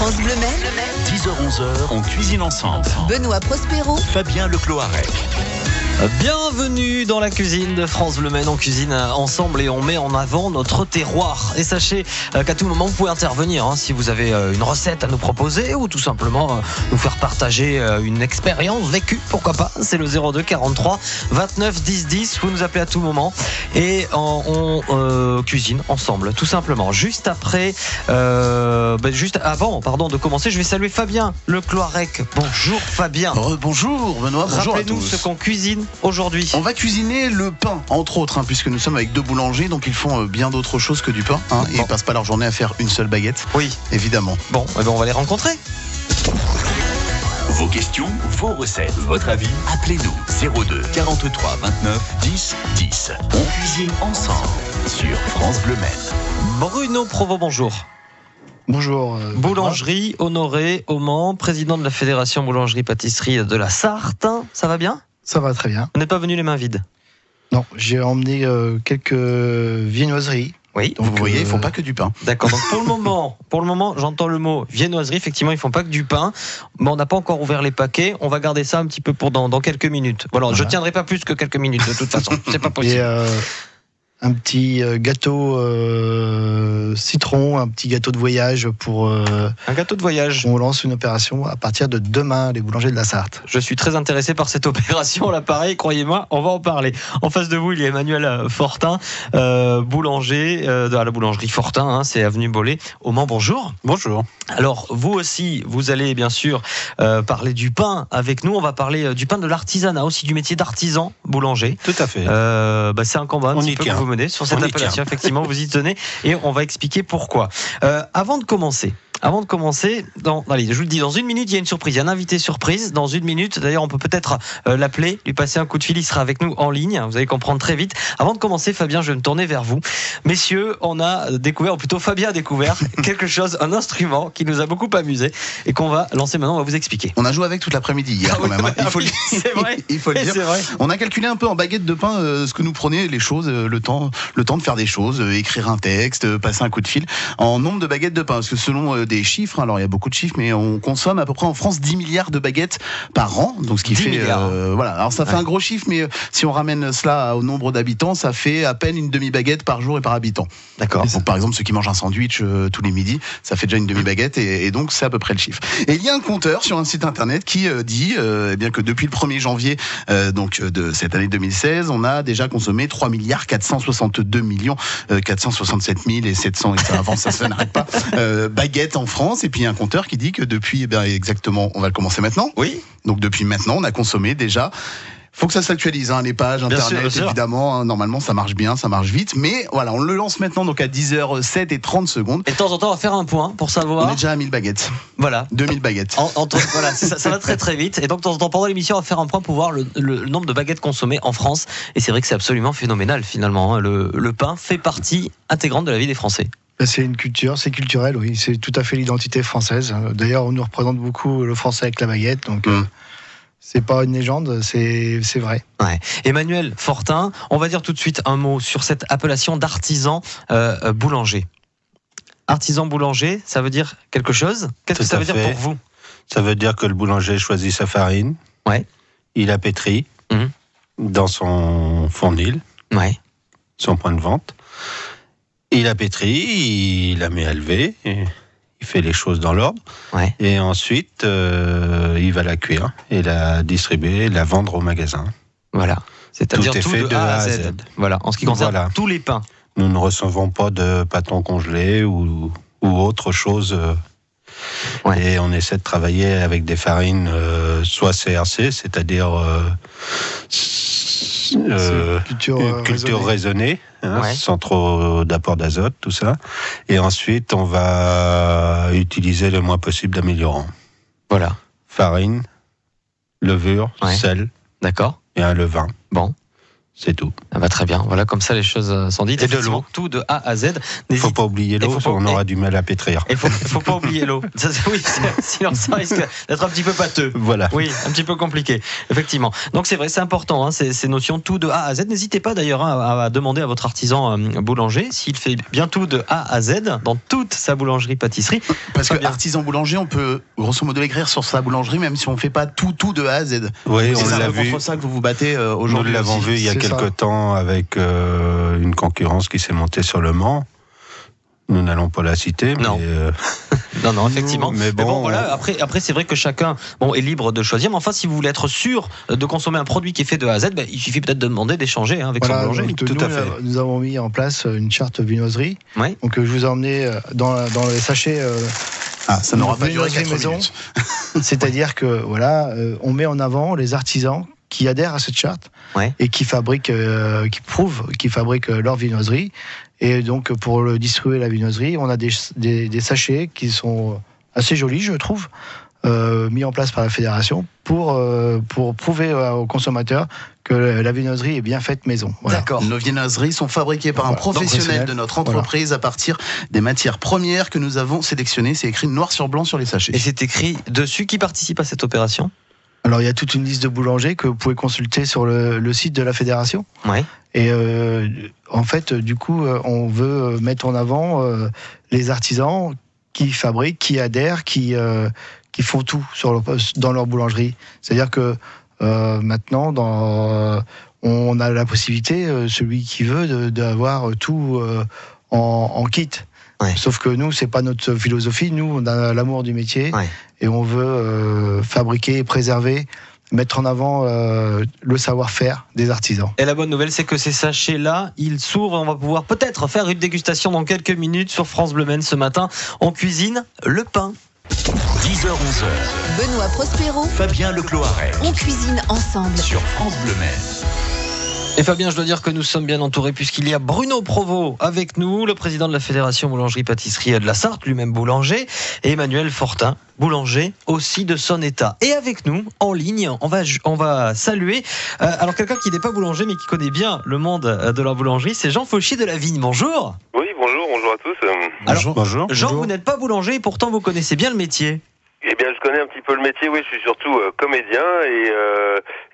France Bleu Maine, 10h-11h, on cuisine ensemble. Benoît Prospero, Fabien Lecloarec. Bienvenue dans la cuisine de France Bleu Maine. On cuisine ensemble et on met en avant notre terroir. Et sachez qu'à tout moment vous pouvez intervenir si vous avez une recette à nous proposer ou tout simplement nous faire partager une expérience vécue, pourquoi pas. C'est le 02 43 29 10 10. Vous nous appelez à tout moment et on cuisine ensemble tout simplement. Juste avant de commencer, je vais saluer Fabien Lecloarec. Bonjour Fabien. Bonjour Benoît, bonjour à Rappelez-nous tous. ce qu'on cuisine aujourd'hui. On va cuisiner le pain, entre autres, puisque nous sommes avec deux boulangers, donc ils font bien d'autres choses que du pain. Et ils passent pas leur journée à faire une seule baguette. Oui. Évidemment. Bon, on va les rencontrer. Vos questions, vos recettes, votre avis, appelez-nous 02 43 29 10 10. On cuisine ensemble sur France Bleu Maine. Bruno Provost, bonjour. Bonjour. Boulangerie Honoré au Mans, président de la Fédération Boulangerie-Pâtisserie de la Sarthe. Ça va bien ? Ça va très bien. Vous n'êtes pas venu les mains vides ? Non, j'ai emmené quelques viennoiseries. Oui. Donc vous voyez, ils font pas que du pain. D'accord. Donc pour le moment, j'entends le mot viennoiserie. Effectivement, ils font pas que du pain. Mais on n'a pas encore ouvert les paquets. On va garder ça un petit peu pour dans quelques minutes. Voilà. Je tiendrai pas plus que quelques minutes de toute façon. C'est pas possible. Et un petit gâteau citron, un petit gâteau de voyage pour. Un gâteau de voyage. On lance une opération à partir de demain, les boulangers de la Sarthe. Je suis très intéressé par cette opération, là, pareil, croyez-moi, on va en parler. En face de vous, il y a Emmanuel Fortin, boulanger de la boulangerie Fortin, c'est avenue Bollé, au Mans. Bonjour. Bonjour. Alors, vous aussi, vous allez bien sûr parler du pain avec nous. On va parler du pain, de l'artisanat, aussi du métier d'artisan boulanger. Tout à fait. C'est un combat un petit peu que vous menez sur cette appellation. Effectivement, vous y tenez et on va expliquer pourquoi. Avant de commencer, allez, je vous le dis, dans une minute, il y a une surprise. Il y a un invité surprise. Dans une minute, d'ailleurs, on peut peut-être l'appeler, lui passer un coup de fil. Il sera avec nous en ligne. Vous allez comprendre très vite. Avant de commencer, Fabien, je vais me tourner vers vous. Messieurs, on a découvert, ou plutôt Fabien a découvert quelque chose, un instrument qui nous a beaucoup amusé et qu'on va lancer maintenant. On va vous expliquer. On a joué avec toute l'après-midi hier quand même. Il faut c'est vrai. Il faut le dire. C'est vrai. On a calculé un peu en baguette de pain ce que nous prenaient les choses, le temps de faire des choses, écrire un texte, passer un coup de fil, en nombre de baguettes de pain. Parce que selon des chiffres, alors il y a beaucoup de chiffres, mais on consomme à peu près en France 10 milliards de baguettes par an. Donc ce qui fait, voilà. Alors ça fait un gros chiffre, mais si on ramène cela au nombre d'habitants, ça fait à peine une demi-baguette par jour et par habitant. D'accord. Donc par exemple ceux qui mangent un sandwich tous les midis, ça fait déjà une demi-baguette et donc c'est à peu près le chiffre. Et il y a un compteur sur un site internet qui dit bien que depuis le 1er janvier de cette année 2016, on a déjà consommé 3 milliards 462 millions 467 700 et ça avance, ça n'arrête pas baguettes en France. Et puis il y a un compteur qui dit que depuis exactement, on va le commencer maintenant. Oui. Donc depuis maintenant, on a consommé déjà. Faut que ça s'actualise, les pages internet, bien sûr. évidemment. Normalement, ça marche bien, ça marche vite. Mais voilà, on le lance maintenant donc à 10h07 et 30 secondes. Et de temps en temps, on va faire un point pour savoir. On est déjà à 1000 baguettes. Voilà. 2000 baguettes. Voilà, ça va très très vite. Et donc de temps en temps, pendant l'émission, on va faire un point pour voir le nombre de baguettes consommées en France. Et c'est vrai que c'est absolument phénoménal finalement. Le pain fait partie intégrante de la vie des Français. C'est une culture, c'est culturel, oui. C'est tout à fait l'identité française. D'ailleurs, on nous représente beaucoup le français avec la baguette, donc. C'est pas une légende, c'est vrai. Ouais. Emmanuel Fortin, on va dire tout de suite un mot sur cette appellation d'artisan boulanger. Artisan boulanger, ça veut dire quelque chose ? Qu'est-ce que ça veut dire pour vous ? Ça veut dire que le boulanger choisit sa farine. Ouais. Il la pétrit dans son fournil, son point de vente. Il la pétrit, il la met à lever. Il fait les choses dans l'ordre, et ensuite il va la cuire et la distribuer, la vendre au magasin. Voilà, c'est-à-dire tout est fait de A à Z. Voilà, en ce qui concerne tous les pains. Nous ne recevons pas de pâtons congelés ou autre chose. Et on essaie de travailler avec des farines soit CRC, c'est-à-dire culture raisonnée, sans trop d'apport d'azote, tout ça. Et ensuite, on va utiliser le moins possible d'améliorants. Voilà. Farine, levure, sel. D'accord. Et un levain. Bon. C'est tout. Ah bah très bien, voilà, comme ça les choses sont dites. Et de l'eau. Tout de A à Z. Il ne faut pas oublier l'eau, on aura du mal à pétrir. Il ne faut pas oublier l'eau. Oui, sinon ça risque d'être un petit peu pâteux. Voilà. Oui, un petit peu compliqué, effectivement. Donc c'est vrai, c'est important, ces notions tout de A à Z. N'hésitez pas d'ailleurs à demander à votre artisan boulanger s'il fait bien tout de A à Z dans toute sa boulangerie-pâtisserie. Parce que artisan boulanger, on peut grosso modo l'écrire sur sa boulangerie, même si on ne fait pas tout de A à Z. Oui, on l'a vu. C'est contre ça que vous vous battez aujourd'hui. Nous l'avons vu il y a quelque temps avec une concurrence qui s'est montée sur Le Mans. Nous n'allons pas la citer, mais... Non, effectivement. Mais bon, voilà. Après, c'est vrai que chacun est libre de choisir. Mais enfin, si vous voulez être sûr de consommer un produit qui est fait de A à Z, il suffit peut-être de demander d'échanger avec son boulanger. Tout à fait. Nous avons mis en place une charte viennoiserie. Ouais. Donc, je vous ai emmené dans les sachets. Ça n'aura pas duré 4 maison. C'est-à-dire que on met en avant les artisans qui adhèrent à cette charte et qui fabriquent leur viennoiserie. Et donc, pour le distribuer la viennoiserie, on a des sachets qui sont assez jolis, je trouve, mis en place par la fédération pour prouver aux consommateurs que la viennoiserie est bien faite maison. Voilà. D'accord. Nos viennoiseries sont fabriquées par un professionnel de notre entreprise à partir des matières premières que nous avons sélectionnées. C'est écrit noir sur blanc sur les sachets. Et c'est écrit dessus qui participe à cette opération ? Alors, il y a toute une liste de boulangers que vous pouvez consulter sur le site de la fédération. Ouais. Et en fait, du coup, on veut mettre en avant les artisans qui fabriquent, qui adhèrent, qui font tout dans leur boulangerie. C'est-à-dire que maintenant, on a la possibilité, celui qui veut, d'avoir tout en kit. Ouais. Sauf que nous, c'est pas notre philosophie. Nous, on a l'amour du métier et on veut fabriquer, préserver, mettre en avant le savoir-faire des artisans. Et la bonne nouvelle, c'est que ces sachets-là, ils s'ouvrent. On va pouvoir peut-être faire une dégustation dans quelques minutes sur France Bleu Maine ce matin. On cuisine le pain. 10h-11h. Benoît Prospero, Fabien Lecloiret. On cuisine ensemble sur France Bleu Maine. Et Fabien, je dois dire que nous sommes bien entourés puisqu'il y a Bruno Provost avec nous, le président de la Fédération Boulangerie-Pâtisserie de la Sarthe, lui-même boulanger, et Emmanuel Fortin, boulanger aussi de son état. Et avec nous, en ligne, on va saluer alors quelqu'un qui n'est pas boulanger mais qui connaît bien le monde de la boulangerie, c'est Jean Fauchier de la Vigne. Bonjour. Oui, bonjour à tous. Bonjour. Jean, vous n'êtes pas boulanger et pourtant vous connaissez bien le métier. Eh bien, je connais un petit peu le métier, oui, je suis surtout comédien et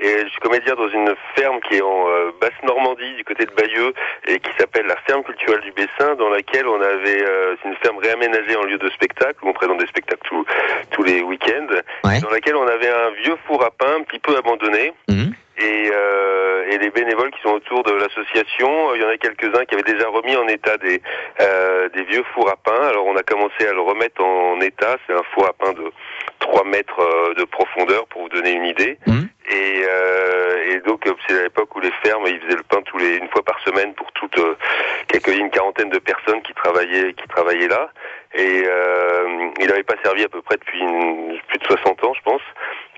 je suis comédien dans une ferme qui est en Basse-Normandie, du côté de Bayeux, et qui s'appelle la ferme culturelle du Bessin, dans laquelle on avait, c'est une ferme réaménagée en lieu de spectacle, où on présente des spectacles tous les week-ends, dans laquelle on avait un vieux four à pain un petit peu abandonné. Et les bénévoles qui sont autour de l'association, il y en a quelques-uns qui avaient déjà remis en état des vieux fours à pain. Alors on a commencé à le remettre en état. C'est un four à pain de 3 mètres de profondeur pour vous donner une idée. Et donc c'est à l'époque où les fermes ils faisaient le pain une fois par semaine pour une quarantaine de personnes qui travaillaient là. Et il n'avait pas servi à peu près depuis plus de 60 ans, je pense.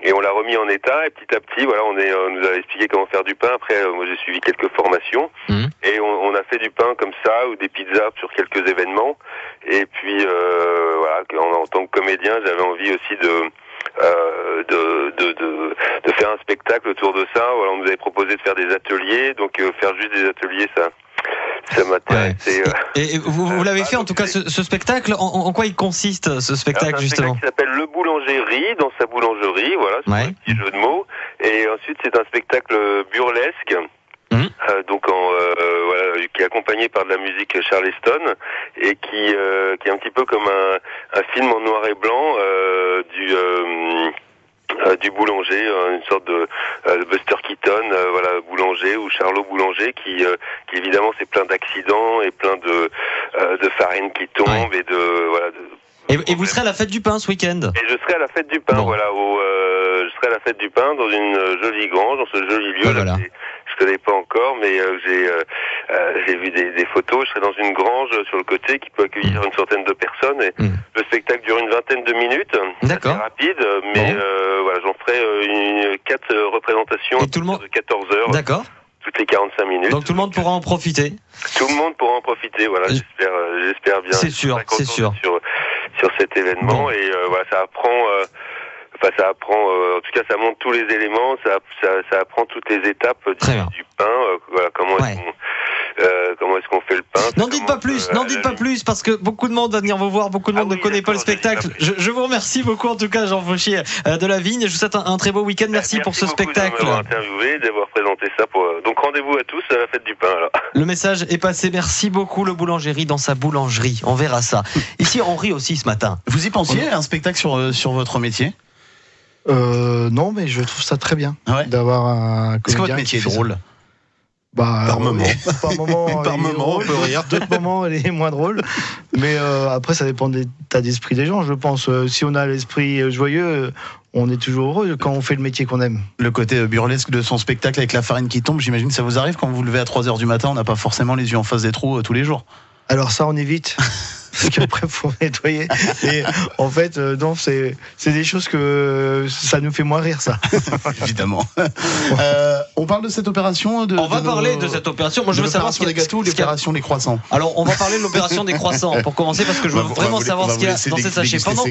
Et on l'a remis en état, et petit à petit, on nous a expliqué comment faire du pain. Après, moi j'ai suivi quelques formations, et on a fait du pain comme ça, ou des pizzas sur quelques événements. Et puis, en tant que comédien, j'avais envie aussi de faire un spectacle autour de ça. Voilà, on nous avait proposé de faire des ateliers, donc faire juste des ateliers, ça m'intéressait. Et vous l'avez fait en tout cas ce spectacle. En quoi il consiste ce spectacle justement? C'est un spectacle qui s'appelle Le Boulanger dans sa boulangerie, voilà, c'est un petit jeu de mots. Et ensuite c'est un spectacle burlesque. Qui est accompagné par de la musique Charleston et qui est un petit peu comme un film en noir et blanc du boulanger, une sorte de Buster Keaton, boulanger, ou Charlot Boulanger, qui évidemment c'est plein d'accidents et plein de farine qui tombe et vous serez à la fête du pain ce week-end. Et je serai à la fête du pain, je serai à la fête du pain dans une jolie grange, dans ce joli lieu. Je connais pas encore, mais j'ai vu des photos. Je serai dans une grange sur le côté qui peut accueillir une centaine de personnes. Et le spectacle dure une vingtaine de minutes. D'accord. C'est rapide, mais j'en ferai 4 représentations de 14 heures. D'accord. Toutes les 45 minutes. Donc tout le monde pourra en profiter. Tout le monde pourra en profiter. Voilà, j'espère bien. C'est sûr. Sur cet événement et ça apprend. Enfin, ça apprend, en tout cas, ça montre tous les éléments, ça apprend toutes les étapes du pain. Voilà, comment est-ce qu'on fait le pain. N'en dites pas plus, parce que beaucoup de monde va venir vous voir, beaucoup de monde ne connaît pas le spectacle. Je vous remercie beaucoup, en tout cas, Jean Fauchier de la Vigne. Je vous souhaite un très beau week-end. Merci pour ce spectacle. De m'avoir interviewé, d'avoir présenté ça. Donc rendez-vous à tous à la fête du pain. Alors. Le message est passé. Merci beaucoup, le Boulangerie dans sa boulangerie. On verra ça. Ici, on rit aussi ce matin. Vous y pensiez un spectacle sur votre métier? Non, mais je trouve ça très bien d'avoir un comédien. Est-ce que votre métier est drôle? Par moment. Par moment, on peut rire. D'autres moments, elle est moins drôle. Mais après, ça dépend de l'état d'esprit des gens, je pense. Si on a l'esprit joyeux, on est toujours heureux quand on fait le métier qu'on aime. Le côté burlesque de son spectacle avec la farine qui tombe, j'imagine que ça vous arrive quand vous vous levez à 3h du matin, on n'a pas forcément les yeux en face des trous tous les jours. Alors ça, on évite. Parce qu'après, il faut nettoyer. Et en fait, non, c'est des choses que ça nous fait moins rire, ça. Évidemment. On parle de cette opération. On va parler de cette opération. Moi, je veux savoir l'opération des gâteaux ou l'opération des croissants. Alors, on va parler de l'opération des croissants pour commencer, parce que je veux vraiment savoir ce qu'il y a dans ces sachets. Pendant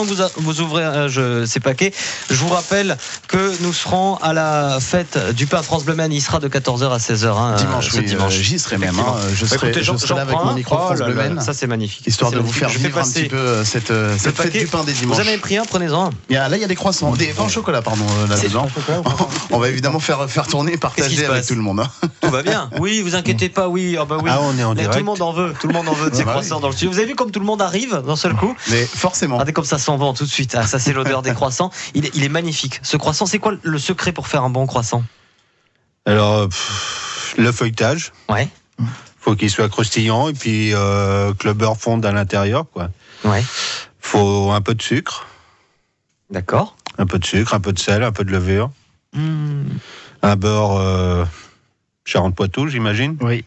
que vous ouvrez ces paquets, je vous rappelle que nous serons à la fête du pain France Bleu Maine. Il sera de 14h à 16h. Dimanche, dimanche. J'y serai même. Je serai là avec mon micro France Bleu Maine. Ça, c'est magnifique. Histoire de vous faire vivre un petit peu cette fête du pain des dimanches. Vous en avez pris un, prenez-en un. Là, il y a des croissants, des pains au chocolat, pardon, là-dedans. On va évidemment faire tourner, partager avec tout le monde. Tout va bien. Oui, vous inquiétez pas. Oui, on est en direct. Tout le monde en veut. Tout le monde en veut de ces croissants dans le studio. Vous avez vu comme tout le monde arrive d'un seul coup? Mais forcément. Regardez comme ça s'en vend tout de suite. Ah, ça, c'est l'odeur des croissants. Il est magnifique. Ce croissant, c'est quoi le secret pour faire un bon croissant? Alors, le feuilletage. Ouais. Faut qu'il soit croustillant et puis que le beurre fonde à l'intérieur, quoi. Ouais. Faut un peu de sucre. D'accord. Un peu de sucre, un peu de sel, un peu de levure. Un beurre Charentes-Poitou, j'imagine. Oui.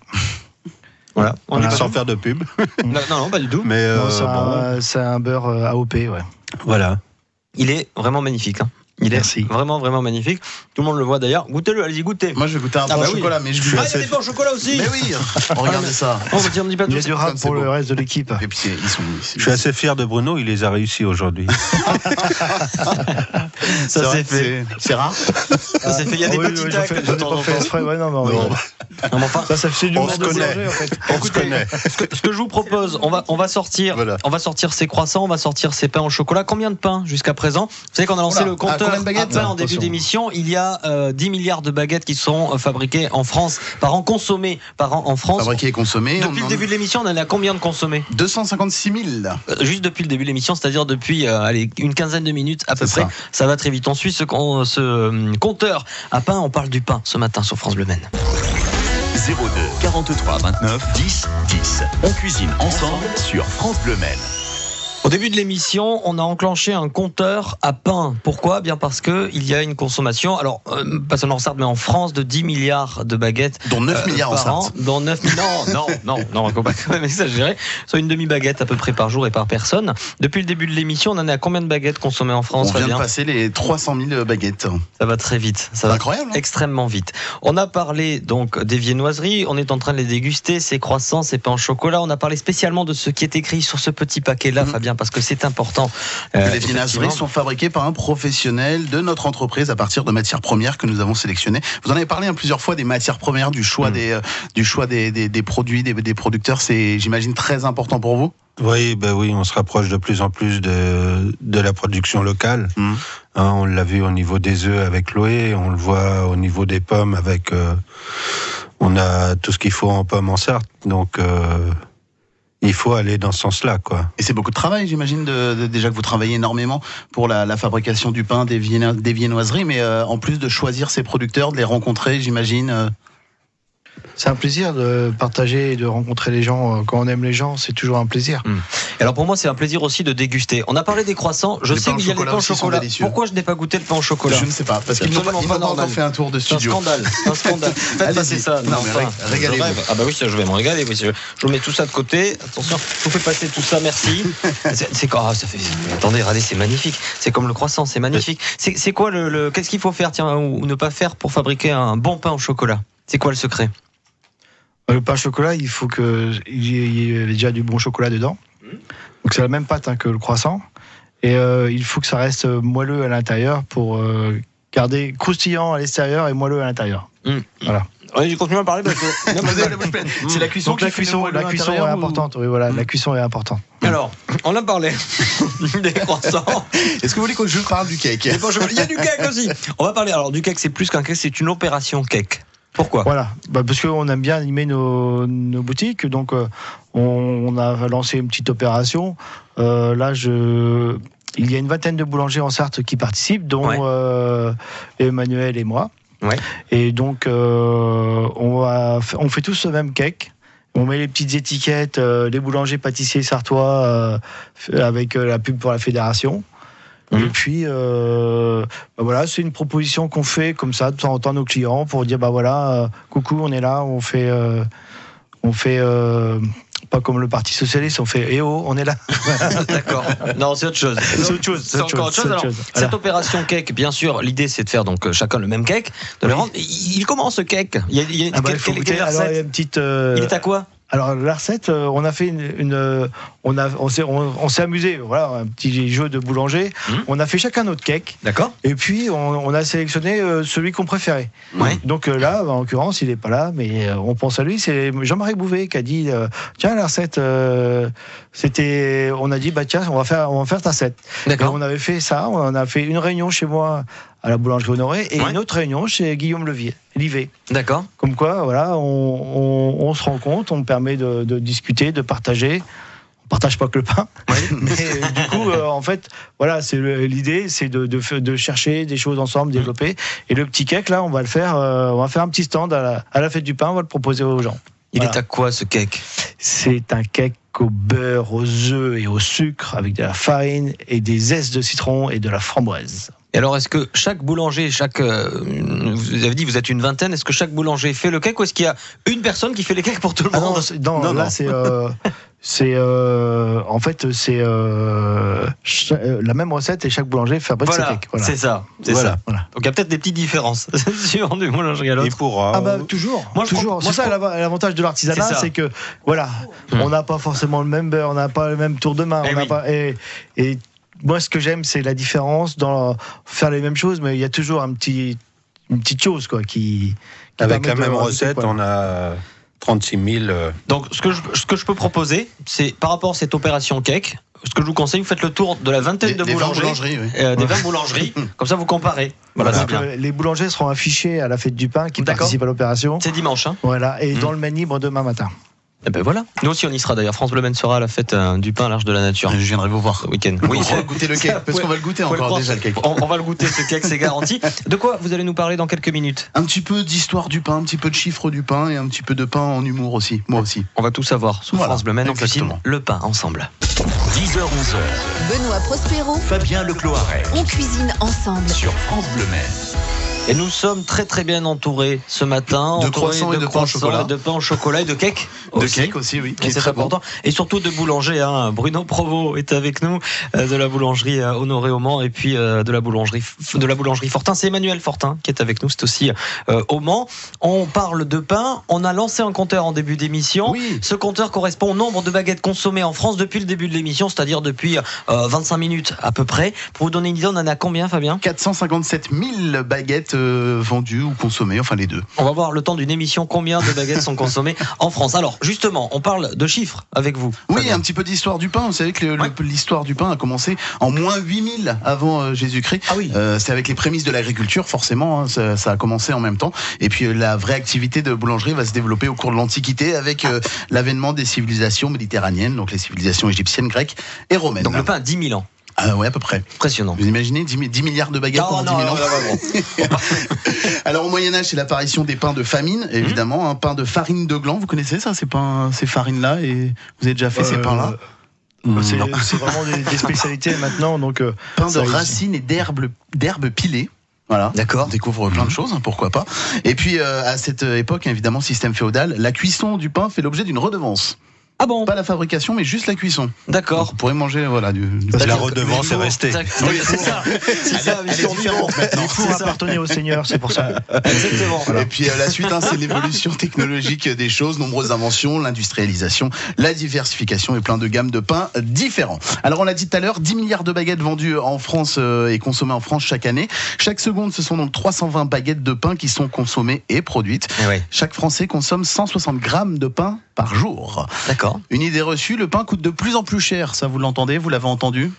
Voilà. Sans faire de pub. Non, pas du tout. Mais c'est un beurre AOP, ouais. Voilà. Il est vraiment magnifique. Il est vraiment, vraiment magnifique. Tout le monde le voit d'ailleurs. Goûtez-le, allez-y, goûtez. Moi, je vais goûter un pain au chocolat, mais je il y a des pains au chocolat aussi. Mais oui, regardez ça. On me dit pas il y a du rap pour le reste de l'équipe. Et puis, je suis assez fier de Bruno, il les a réussi aujourd'hui. Ça s'est fait. C'est rare. Ça s'est fait. Il y a des petits tacs de temps en temps. Ça fait du monde de connaît. en fait. Écoutez, ce que je vous propose, on va sortir ces croissants, on va sortir ces pains au chocolat. Combien de pains jusqu'à présent? Vous savez qu'on a lancé le compteur à pain en début d'émission. Il y a 10 milliards de baguettes qui sont fabriquées en France par an, consommées par an en France. Fabriquées et consommées. Depuis le début de l'émission, on en a combien de consommés? 256 000. Juste depuis le début de l'émission, c'est-à-dire depuis une quinzaine de minutes à peu près. Ça va très vite. On suit ce compteur à pain. On parle du pain ce matin sur France Bleu Maine. 02 43 29 10 10. On cuisine ensemble sur France Bleu Maine. Au début de l'émission, on a enclenché un compteur à pain. Pourquoi? Bien parce que il y a une consommation, alors pas seulement en Sarthe, mais en France, de 10 milliards de baguettes. Dont 9 milliards en Sarthe. Dont 9 non, on va pas quand même exagérer. Soit une demi-baguette à peu près par jour et par personne. Depuis le début de l'émission, on en est à combien de baguettes consommées en France? On vient de passer les 300 000 baguettes. Ça va très vite. Ça va incroyable, hein, extrêmement vite. On a parlé donc des viennoiseries. On est en train de les déguster, ces croissants, ces pains au chocolat. On a parlé spécialement de ce qui est écrit sur ce petit paquet-là, Fabien, parce que c'est important. Les viennoiseries sont fabriquées par un professionnel de notre entreprise à partir de matières premières que nous avons sélectionnées. Vous en avez parlé plusieurs fois des matières premières, du choix des produits, des producteurs. C'est, j'imagine, très important pour vous. Oui, on se rapproche de plus en plus de la production locale. On l'a vu au niveau des œufs avec Loé, on le voit au niveau des pommes avec. On a tout ce qu'il faut en pommes en Sarthe, donc. Il faut aller dans ce sens-là, quoi. Et c'est beaucoup de travail, j'imagine, déjà que vous travaillez énormément pour la fabrication du pain, des viennoiseries, mais en plus de choisir ces producteurs, de les rencontrer, j'imagine. C'est un plaisir de partager et de rencontrer les gens. Quand on aime les gens, c'est toujours un plaisir. Et alors pour moi, c'est un plaisir aussi de déguster. On a parlé des croissants. Je sais qu'il y a des pains au chocolat. Pourquoi je n'ai pas goûté le pain au chocolat? Je ne sais pas, parce qu'ils n'ont pas encore fait un tour de studio. C'est un scandale. Faites passer ça. Non, mais régalez-vous. Ah bah oui, ça, je vais me régaler. Je mets tout ça de côté. Attention, je vous fais passer tout ça. Merci. C'est quoi ça fait. Attendez, regardez, c'est magnifique. C'est comme le croissant, c'est magnifique. C'est quoi qu'est-ce qu'il faut faire, tiens, ou ne pas faire pour fabriquer un bon pain au chocolat? C'est quoi le secret? Le pain au chocolat, il faut qu'il y ait déjà du bon chocolat dedans. Donc c'est la même pâte que le croissant. Et il faut que ça reste moelleux à l'intérieur pour garder croustillant à l'extérieur et moelleux à l'intérieur. Voilà. Oui, je continue à parler parce que c'est la cuisson. Donc la cuisson est importante. Oui, voilà, la cuisson est importante. Alors, on a parlé des croissants. Est-ce que vous voulez que je parle du cake ? Il y a du cake aussi. On va parler. Alors du cake, c'est plus qu'un cake, c'est une opération cake. Pourquoi ? Voilà, parce qu'on aime bien animer nos boutiques, donc on a lancé une petite opération. Là, il y a une vingtaine de boulangers en Sarthe qui participent, dont Emmanuel et moi. Ouais. Et donc, on fait tous le même cake. On met les petites étiquettes, les boulangers pâtissiers sartois avec la pub pour la fédération. Et puis, voilà, c'est une proposition qu'on fait comme ça de temps en temps à nos clients pour dire, coucou, on est là, on fait pas comme le Parti Socialiste, on fait on est là. D'accord. Non, c'est autre chose. C'est encore autre chose. Alors, cette opération cake, bien sûr, l'idée c'est de faire donc chacun le même cake. De le rendre. Il comment ce cake ? Il est à quoi ? Alors la recette, on a fait on s'est amusé, voilà, un petit jeu de boulanger. On a fait chacun notre cake. D'accord. Et puis on a sélectionné celui qu'on préférait. Ouais. Donc là, en l'occurrence, il est pas là, mais on pense à lui. C'est Jean-Marie Bouvet qui a dit tiens, la recette, on a dit tiens, on va faire ta recette. D'accord. Et on avait fait ça. On a fait une réunion chez moi à la boulangerie Honoré et une autre réunion chez Guillaume Livet. D'accord. Comme quoi, voilà, on se rend compte, on permet de discuter, de partager. On partage pas que le pain, mais du coup, en fait, voilà, l'idée, c'est de chercher des choses ensemble, développer. Et le petit cake, là, on va faire un petit stand à la fête du pain, on va le proposer aux gens. Il est à quoi ce cake ? C'est un cake au beurre, aux œufs et au sucre, avec de la farine et des zestes de citron et de la framboise. Et alors, est-ce que chaque boulanger, vous avez dit vous êtes une vingtaine, est-ce que chaque boulanger fait le cake ou est-ce qu'il y a une personne qui fait les cakes pour tout le monde ? Non, là c'est en fait c'est la même recette et chaque boulanger fabrique ses cakes. Voilà. C'est ça. Voilà. Donc il y a peut-être des petites différences sur du boulanger à l'autre. Toujours. C'est ça l'avantage de l'artisanat, c'est que voilà, on n'a pas forcément le même beurre, on n'a pas le même tour de main, et moi, ce que j'aime, c'est la différence dans faire les mêmes choses, mais il y a toujours une petite chose qui avec la même recette, on a 36 000. Donc, ce que je peux proposer, c'est par rapport à cette opération cake, ce que je vous conseille, vous faites le tour de la vingtaine de boulangeries, des 20 boulangeries, comme ça vous comparez. Voilà, c'est bien. Les boulangers seront affichés à la fête du pain qui participent à l'opération. C'est dimanche. Voilà, et dans le Maine libre demain matin. Et ben voilà. Nous aussi on y sera d'ailleurs. France Bleu Maine sera à la fête du pain à l'Arche de la Nature. Je viendrai vous voir ce week-end. Oui, on va goûter le cake parce qu'on va le goûter encore déjà le cake. On va le goûter ce cake, c'est garanti. De quoi vous allez nous parler dans quelques minutes ? Un petit peu d'histoire du pain, un petit peu de chiffres du pain et un petit peu de pain en humour aussi. Moi aussi. On va tout savoir sur France Bleu Maine. On cuisine le pain ensemble. 10h-11h. Benoît Prospero, Fabien Lecloiret. On cuisine ensemble Sur France Bleu Maine. Et nous sommes très très bien entourés ce matin. De croissants et de pain au chocolat. De pain au chocolat et de cake. De cake aussi, oui. Et c'est important. Et surtout de boulanger. Bruno Provost est avec nous, de la boulangerie Honoré au Mans et puis de la boulangerie Fortin. C'est Emmanuel Fortin qui est avec nous, c'est aussi au Mans. On parle de pain. On a lancé un compteur en début d'émission. Oui. Ce compteur correspond au nombre de baguettes consommées en France depuis le début de l'émission, c'est-à-dire depuis 25 minutes à peu près. Pour vous donner une idée, on en a combien, Fabien ? 457 000 baguettes vendues ou consommées, enfin les deux. On va voir le temps d'une émission combien de baguettes sont consommées en France. Alors justement, on parle de chiffres avec vous. Oui, Fabien. un petit peu d'histoire du pain. Vous savez que l'histoire du pain a commencé en moins 8000 avant Jésus-Christ. Ah oui. C'est avec les prémices de l'agriculture, forcément, ça a commencé en même temps. Et puis la vraie activité de boulangerie va se développer au cours de l'Antiquité avec l'avènement des civilisations méditerranéennes, donc les civilisations égyptiennes, grecques et romaines. Donc le pain a 10 000 ans. Ouais, à peu près. Impressionnant. Vous imaginez 10 milliards de baguettes pendant 10 000 ans. Alors au Moyen-Âge, c'est l'apparition des pains de famine, évidemment. Un pain de farine de gland, vous connaissez ça, ces farines-là, et vous avez déjà fait ces pains-là? C'est vraiment des spécialités maintenant. Donc, pain de racines et d'herbes pilées. Voilà, d'accord. On découvre plein de choses, pourquoi pas. Et puis à cette époque, évidemment, système féodal, la cuisson du pain fait l'objet d'une redevance. Ah bon? Pas la fabrication, mais juste la cuisson. D'accord. Vous pourrez manger La redevance est restée. C'est ça. C'est ça. Les fours appartenaient au Seigneur, c'est pour ça. Exactement. Et puis la suite, c'est l'évolution technologique des choses, nombreuses inventions, l'industrialisation, la diversification et plein de gammes de pains différents. Alors on l'a dit tout à l'heure, 10 milliards de baguettes vendues en France et consommées en France chaque année. Chaque seconde, ce sont donc 320 baguettes de pain qui sont consommées et produites. Chaque Français consomme 160 grammes de pain par jour. D'accord. Une idée reçue, le pain coûte de plus en plus cher. Ça, vous l'entendez? Vous l'avez entendu?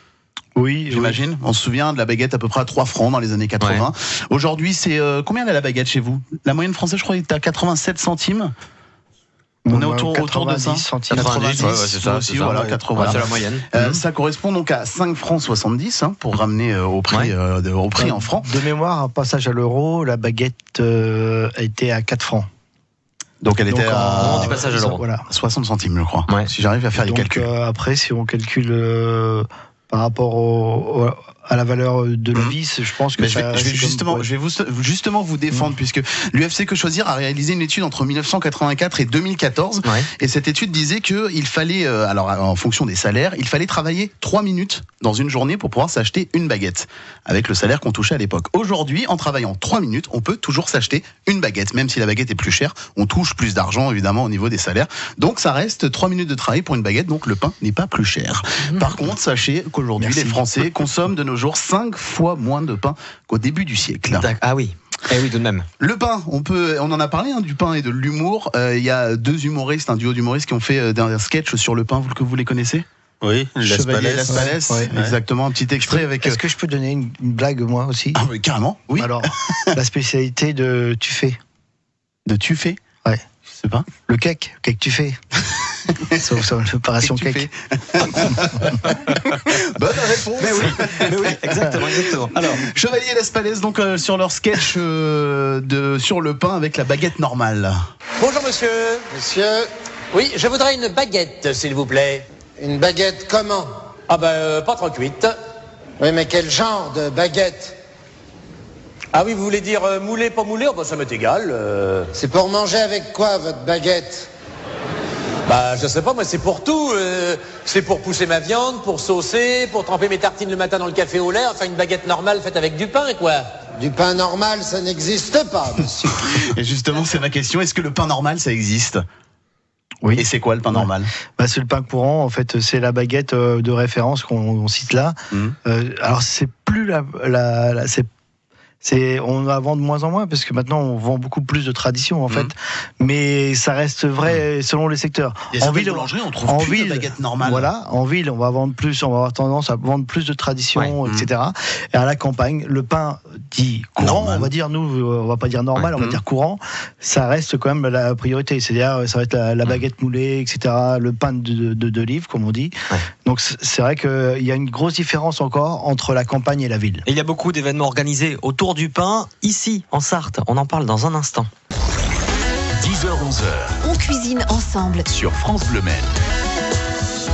Oui, j'imagine. Oui. On se souvient de la baguette à peu près à 3 francs dans les années 80. Ouais. Aujourd'hui, c'est combien la baguette chez vous? La moyenne française, je crois, est à 87 centimes. On est autour de ça. 90, c'est ça. Aussi, voilà, 80. C'est la moyenne. Ça correspond donc à 5 francs 70 pour ramener au prix, au prix en francs. De mémoire, un passage à l'euro, la baguette était à 4 francs. Donc elle était à du passage à l'euro. Voilà. 60 centimes, je crois. Si j'arrive à faire les calculs. Après, si on calcule par rapport à la valeur de la vis, je pense que je vais justement vous défendre, puisque l'UFC Que Choisir a réalisé une étude entre 1984 et 2014, et cette étude disait qu'il fallait, alors en fonction des salaires, il fallait travailler 3 minutes dans une journée pour pouvoir s'acheter une baguette, avec le salaire qu'on touchait à l'époque. Aujourd'hui, en travaillant 3 minutes, on peut toujours s'acheter une baguette, même si la baguette est plus chère, on touche plus d'argent évidemment au niveau des salaires, donc ça reste 3 minutes de travail pour une baguette, donc le pain n'est pas plus cher. Par contre, sachez qu'aujourd'hui, les Français consomment de nos jours 5 fois moins de pain qu'au début du siècle. Ah oui. Eh oui, tout de même. Le pain, on en a parlé du pain et de l'humour. Il y a 2 humoristes, un duo d'humoristes qui ont fait un sketch sur le pain. Vous les connaissez? Oui, Chevalier Las Palais. Exactement, un petit extrait avec. Est-ce que je peux donner une blague moi aussi? Ah oui, carrément. Oui. Alors, la spécialité de Tuffet. De Tuffet? Ouais. Je sais pas. Le cake Tuffet. Sauf l'opération cake. Bonne réponse. Mais oui, exactement. Alors, Chevalier Las Palais, donc sur leur sketch sur le pain avec la baguette normale. Bonjour monsieur. Monsieur. Oui, je voudrais une baguette, s'il vous plaît. Une baguette comment? Ah pas trop cuite. Oui, mais quel genre de baguette? Ah oui, vous voulez dire moulé, pas moulé? Oh, ça m'est égal. C'est pour manger avec quoi, votre baguette? Je sais pas, moi c'est pour tout. C'est pour pousser ma viande, pour saucer, pour tremper mes tartines le matin dans le café au lait. Enfin, une baguette normale faite avec du pain, quoi. Du pain normal, ça n'existe pas, monsieur. Et justement, c'est ma question. Est-ce que le pain normal, ça existe? Oui. Et c'est quoi le pain normal? C'est le pain courant, en fait, c'est la baguette de référence qu'on cite là. Alors, c'est plus on la vend de moins en moins parce que maintenant on vend beaucoup plus de tradition en fait, mais ça reste vrai selon les secteurs. En ville, boulangerie, on trouve plus de baguette normale. Voilà, en ville, on va avoir tendance à vendre plus de tradition, etc. Et à la campagne, le pain dit courant, normal. On va dire, nous, on va pas dire normal, on va dire courant. Ça reste quand même la priorité. C'est-à-dire, ça va être la baguette moulée, etc. Le pain d'olive, comme on dit. Donc c'est vrai qu'il y a une grosse différence encore entre la campagne et la ville. Et il y a beaucoup d'événements organisés autour du pain, ici, en Sarthe. On en parle dans un instant. 10h-11h. On cuisine ensemble. Sur France Bleu Maine.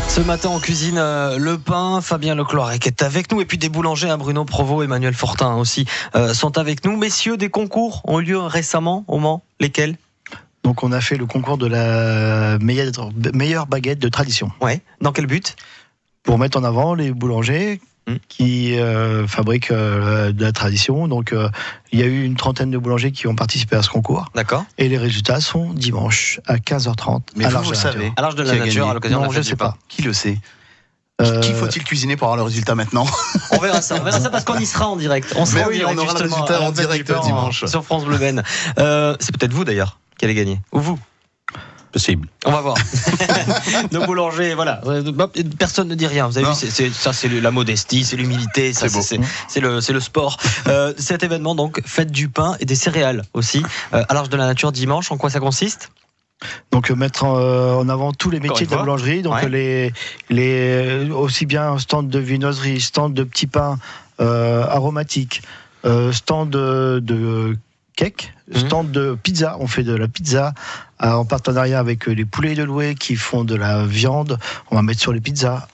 Ce matin, on cuisine le pain. Fabien Lecloirec est avec nous. Et puis des boulangers, Bruno Provost, Emmanuel Fortin aussi, sont avec nous. Messieurs, des concours ont eu lieu récemment au Mans. Lesquels? Donc on a fait le concours de la meilleure baguette de tradition. Ouais. Dans quel but? Pour mettre en avant les boulangers qui fabriquent de la tradition. Donc il y a eu une trentaine de boulangers qui ont participé à ce concours. D'accord. Et les résultats sont dimanche à 15h30. Mais vous le savez. À l'Arche de la Nature, à l'occasion de la fête du pain. Pas. Qui le sait? Qui faut-il cuisiner pour avoir le résultat maintenant? On verra ça parce qu'on y sera en direct. On sera on aura le résultat en direct dimanche. Sur France Bleu Maine. C'est peut-être vous d'ailleurs qui allez gagner. Ou vous? Possible. On va voir. Nos boulangers, voilà. Personne ne dit rien. Vous avez vu, c'est la modestie, c'est l'humilité, c'est le sport. Cet événement, donc, fête du pain et des céréales aussi, à l'Arche de la Nature dimanche. En quoi ça consiste? Donc mettre en avant tous les métiers de la boulangerie, donc aussi bien stand de viennoiserie, stand de petits pains aromatiques, stand de cake, stand de pizza. On fait de la pizza en partenariat avec les Poulets de Loué qui font de la viande. On va mettre sur les pizzas.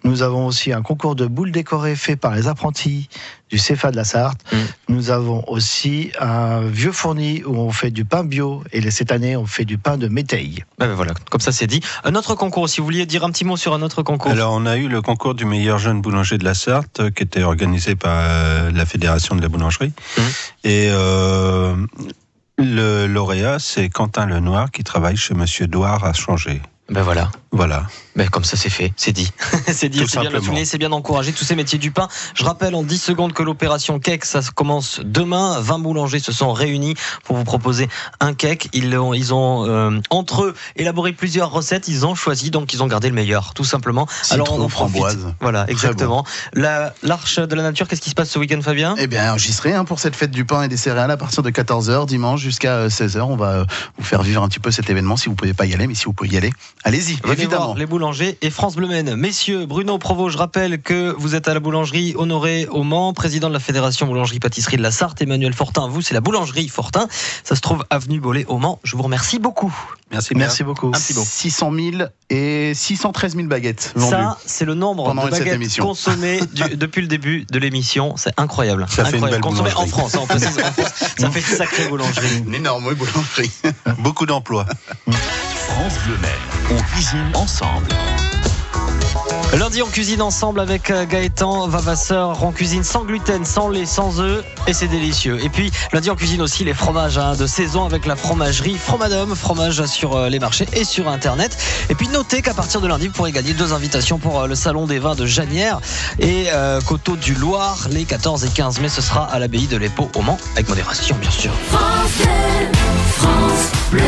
Nous avons aussi un concours de boules décorées fait par les apprentis du CFA de la Sarthe. Nous avons aussi un vieux fourni où on fait du pain bio et cette année on fait du pain de métaille. Voilà, comme ça c'est dit. Un autre concours, si vous vouliez dire un petit mot sur un autre concours. Alors on a eu le concours du meilleur jeune boulanger de la Sarthe qui était organisé par la Fédération de la boulangerie. Et le lauréat c'est Quentin Lenoir qui travaille chez Monsieur Douard à Changer. Voilà. Ben comme ça c'est fait, c'est dit. C'est dit, c'est bien de le souligner, c'est bien d'encourager tous ces métiers du pain. Je rappelle en 10 secondes que l'opération cake, ça commence demain. 20 boulangers se sont réunis pour vous proposer un cake. Ils ont entre eux élaboré plusieurs recettes, ils ont choisi, donc ils ont gardé le meilleur, tout simplement. Alors on en framboise. Voilà, exactement. L'Arche de la Nature, qu'est-ce qui se passe ce week-end, Fabien ? Eh bien, j'y serai pour cette fête du pain et des céréales à partir de 14h dimanche jusqu'à 16h. On va vous faire vivre un petit peu cet événement si vous ne pouvez pas y aller, mais si vous pouvez y aller, allez-y, évidemment. Les boulangers et France Bleu Maine. Messieurs, Bruno Provost, je rappelle que vous êtes à la boulangerie Honoré au Mans, président de la Fédération Boulangerie-Pâtisserie de la Sarthe. Emmanuel Fortin, vous, c'est la boulangerie Fortin. Ça se trouve avenue Bollé au Mans. Je vous remercie beaucoup. Merci beaucoup. 600 000 et 613 000 baguettes vendues. Ça, c'est le nombre de baguettes consommées depuis le début de l'émission. C'est incroyable. Ça fait une belle consommées boulangerie. En France, en précise, en France. Ça fait une sacrée boulangerie. Une énorme boulangerie. Beaucoup d'emplois. France Bleu Maine, on cuisine ensemble. Lundi, on cuisine ensemble avec Gaëtan Vavasseur. On cuisine sans gluten, sans lait, sans œufs, et c'est délicieux. Et puis, lundi, on cuisine aussi les fromages de saison avec la fromagerie Fromadome, fromage sur les marchés et sur Internet. Et puis, notez qu'à partir de lundi, vous pourrez gagner 2 invitations pour le Salon des vins de Janières et Coteaux du Loir, les 14 et 15 mai. Ce sera à l'abbaye de l'Épau au Mans, avec modération, bien sûr. France Bleu, France Bleu,